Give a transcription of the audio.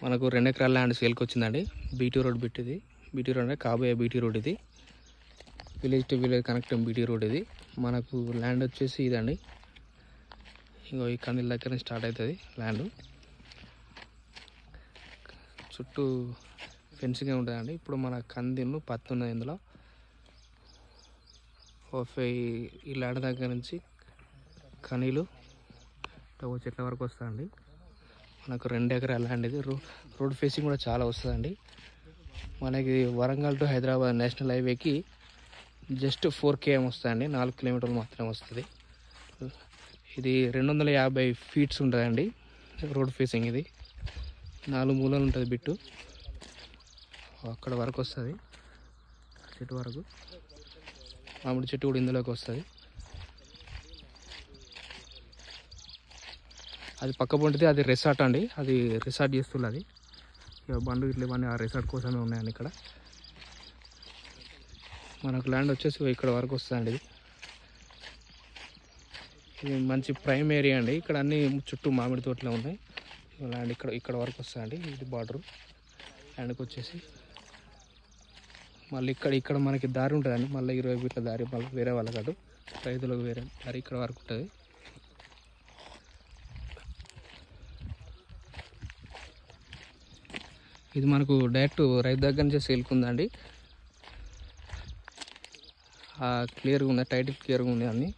మనకు 2 ఎకరాల ల్యాండ్ సేల్కి వచ్చిందండి. బీటీ రోడ్ బిట్ ఇది. బీటీ రోడ్ అంటే కాబోయే బీటీ రోడ్ ఇది. Village to village connecting BT road ఇది. మనకు ల్యాండ్ వచ్చేసి ఇదండి. ఇంకో ఈ కందిల దగ్గర నుంచి స్టార్ట్ అవుతుంది ల్యాండ్. చుట్టూ ఫెన్సింగ్ ఉంటుందండి. ఇప్పుడు మన కందిను పత్తి ఉన్నది ఇందులో. ఈ ల్యాండ్ దగ్గర నుంచి కనీలు చెట్ల వరకు వస్తుందండి. మనకు 2 ఎకరాల ల్యాండ్ ఇది. రోడ్ ఫేసింగ్ కూడా చాలా వస్తుందండి. మనకి వరంగల్ టు హైదరాబాద్ నేషనల్ హైవేకి జస్ట్ 4 km వస్తుందండి. 4 కిలోమీటర్లు మాత్రమే వస్తుంది. ఇది 250 ఫీట్స్ ఉంటుందండి రోడ్ ఫేసింగ్. ఇది 4 మూలలు ఉంటుంది బిట్టు. అక్కడ వరకు వస్తుంది చెట్టు వరకు. మామిడి చెట్టు కూడా ఇందులోకి వస్తుంది. అది పక్క పొంటిది అది రిసార్ట్ అండి. అది రిసార్ట్ చేస్తుంది. అది బండ్లు ఇట్లా ఇవన్నీ ఆ రిసార్ట్ కోసమే ఉన్నాయండి. ఇక్కడ మనకు ల్యాండ్ వచ్చేసి ఇక్కడ వరకు వస్తుందండి. ఇది మంచి ప్రైమ్ ఏరియా అండి. ఇక్కడ అన్ని చుట్టూ మామిడి తోటలు ఉన్నాయి. ల్యాండ్ ఇక్కడ వరకు వస్తుందండి. ఇది బార్డరు. ల్యాండ్కి వచ్చేసి మళ్ళీ ఇక్కడ మనకి దారి ఉంటుందండి. మళ్ళీ 20 ఫీట్ల దారి మళ్ళీ వేరే వాళ్ళ కాదు, రైతులకు వేరే దారి ఇక్కడ వరకు ఉంటుంది. ఇది మనకు డైరెక్ట్ రైతు దగ్గర నుంచే సేల్కుందండి. క్లియర్గా ఉంది, టైటిల్ క్లియర్గా ఉంది అన్నీ.